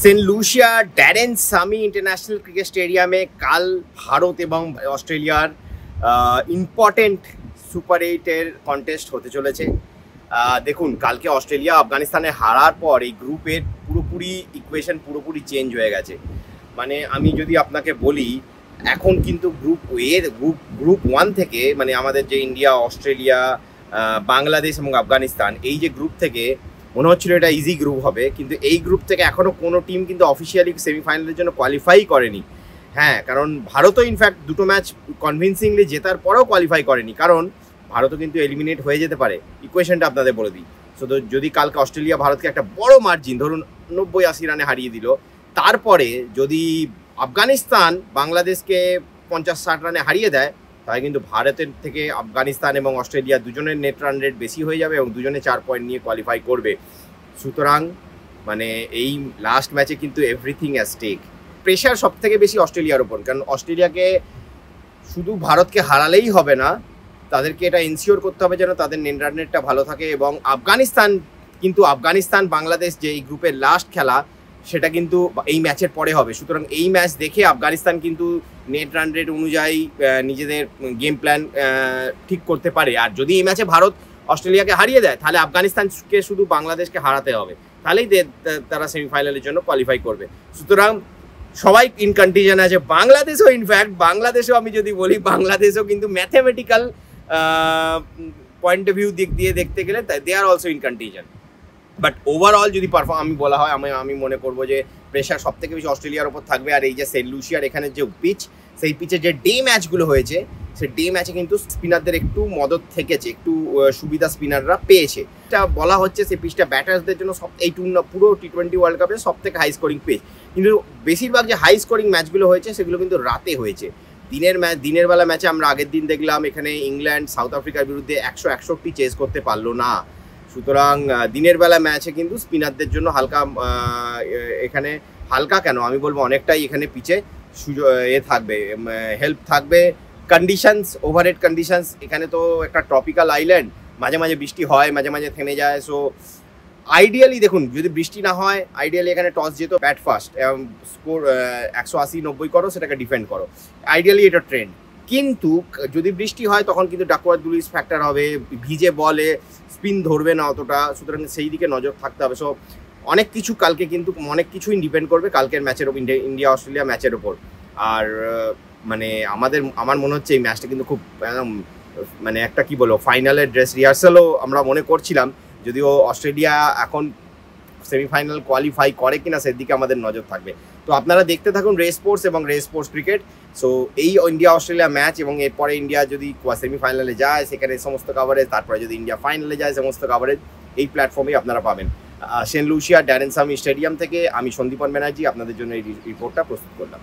Saint Lucia Daren Sammy international cricket স্টেডিয়ামে কাল ভারত এবং অস্ট্রেলিয়ার ইম্পর্টেন্ট সুপার এইটের কন্টেস্ট হতে চলেছে। দেখুন, কালকে অস্ট্রেলিয়া আফগানিস্তানে হারার পর এই গ্রুপের পুরোপুরি ইকুয়েশন পুরোপুরি চেঞ্জ হয়ে গেছে। মানে আমি যদি আপনাকে বলি, এখন কিন্তু গ্রুপ 1 থেকে, মানে আমাদের যে ইন্ডিয়া, অস্ট্রেলিয়া, বাংলাদেশ এবং আফগানিস্তান, এই যে গ্রুপ থেকে মনে হচ্ছিল এটা ইজি গ্রুপ হবে, কিন্তু এই গ্রুপ থেকে এখনও কোনো টিম কিন্তু অফিসিয়ালি সেমিফাইনালের জন্য কোয়ালিফাই করেনি। হ্যাঁ, কারণ ভারতও ইনফ্যাক্ট দুটো ম্যাচ কনভিনসিংলি জেতার পরেও কোয়ালিফাই করেনি, কারণ ভারতও কিন্তু এলিমিনেট হয়ে যেতে পারে। ইকুয়েশনটা আপনাদের বলে দিই। সো যদি কালকে অস্ট্রেলিয়া ভারতকে একটা বড় মার্জিন, ধরুন 90-80 রানে হারিয়ে দিল, তারপরে যদি আফগানিস্তান বাংলাদেশকে 50-60 রানে হারিয়ে দেয়, তাই কিন্তু ভারতের থেকে আফগানিস্তান এবং অস্ট্রেলিয়া দুজনের নেট রান রেট বেশি হয়ে যাবে এবং দুজনে 4 পয়েন্ট নিয়ে কোয়ালিফাই করবে। সুতরাং মানে এই লাস্ট ম্যাচে কিন্তু এভরিথিং অ্যাট স্টেক। প্রেশার সব থেকে বেশি অস্ট্রেলিয়ার ওপর, কারণ অস্ট্রেলিয়াকে শুধু ভারতকে হারালেই হবে না, তাদেরকে এটা ইনশিওর করতে হবে যেন তাদের নেট রান রেটটা ভালো থাকে। এবং আফগানিস্তান বাংলাদেশ যে এই গ্রুপের লাস্ট খেলা, সেটা কিন্তু এই ম্যাচের পরে হবে। সুতরাং এই ম্যাচ দেখে আফগানিস্তান কিন্তু নেট রান রেট অনুযায়ী নিজেদের গেম প্ল্যান ঠিক করতে পারে। আর যদি এই ম্যাচে ভারত অস্ট্রেলিয়াকে হারিয়ে দেয়, তাহলে আফগানিস্তানকে শুধু বাংলাদেশকে হারাতে হবে, তাহলেই তারা সেমিফাইনালের জন্য কোয়ালিফাই করবে। সুতরাং সবাই ইন কন্টিজেন আছে। বাংলাদেশও আমি যদি বলি, বাংলাদেশও কিন্তু ম্যাথামেটিক্যাল পয়েন্ট অফ ভিউ দিক দিয়ে দেখতে গেলে they are also in contingent. But overall যদি আমি বলা হয়, আমি মনে করবো যে প্রেশার সব থেকে বেশি অস্ট্রেলিয়ার ওপর থাকবে। আর এই যে সেন্ট লুসিয়ার এখানে যে পিচ, সেই পিচে যে ডে ম্যাচগুলো হয়েছে, সেই ডে ম্যাচে কিন্তু স্পিনারদের একটু মদত থেকেছে, একটু সুবিধা স্পিনাররা পেয়েছে। এটা বলা হচ্ছে সেই পিচটা ব্যাটার্সদের জন্য এই পুরো T20 ওয়ার্ল্ড কাপে সব থেকে হাই স্কোরিং পিচ। কিন্তু বেশিরভাগ যে হাই স্কোরিং ম্যাচগুলো হয়েছে, সেগুলো কিন্তু রাতে হয়েছে। দিনের বেলা ম্যাচে আমরা আগের দিন দেখলাম এখানে ইংল্যান্ড সাউথ আফ্রিকার বিরুদ্ধে 161 চেস করতে পারলো না। সুতরাং দিনের বেলা ম্যাচে কিন্তু স্পিনারদের জন্য এখানে হালকা কেন, আমি বলবো অনেকটাই এখানে পিচে থাকবে, হেল্প থাকবে। কন্ডিশনস, ওভারহেড কন্ডিশনস, এখানে তো একটা ট্রপিক্যাল আইল্যান্ড, মাঝে মাঝে বৃষ্টি হয়, মাঝে মাঝে থেমে যায়। সো আইডিয়ালি দেখুন, যদি বৃষ্টি না হয়, আইডিয়ালি এখানে টস যেত, ব্যাট ফার্স্ট, স্কোর 180-90 করো, সেটাকে ডিফেন্ড করো, আইডিয়ালি এটা ট্রেন্ড। কিন্তু যদি বৃষ্টি হয়, তখন কিন্তু ডাকওয়ার্থ লুইস ফ্যাক্টর হবে, ভিজে বলে স্পিন ধরবে না অতটা। সুতরাং সেই দিকে নজর থাকতে হবে। সো অনেক কিছুই ডিপেন্ড করবে কালকের ম্যাচের ওপর, ইন্ডিয়া অস্ট্রেলিয়া ম্যাচের ওপর। আর মানে আমার মনে হচ্ছে এই ম্যাচটা কিন্তু খুব মানে একটা কি বলবো, ফাইনালের ড্রেস রিহার্সালও আমরা মনে করছিলাম, যদিও অস্ট্রেলিয়া এখন সেমিফাইনাল কোয়ালিফাই করে কিনা সেদিকে আমাদের নজর থাকবে। তো আপনারা দেখতে থাকুন রেস স্পোর্টস এবং রেস স্পোর্টস ক্রিকেট। সো এই ইন্ডিয়া অস্ট্রেলিয়া ম্যাচ, এবং এরপরে ইন্ডিয়া যদি সেমিফাইনালে যায়, সেখানে সমস্ত কাভারেজ, তারপরে যদি ইন্ডিয়া ফাইনালে যায়, সমস্ত কাভারেজ এই প্ল্যাটফর্মেই আপনারা পাবেন। Saint Lucia Daren Sammy stadium থেকে আমি সন্দীপন ব্যানার্জি আপনাদের জন্য এই রিপোর্টটা প্রস্তুত করলাম।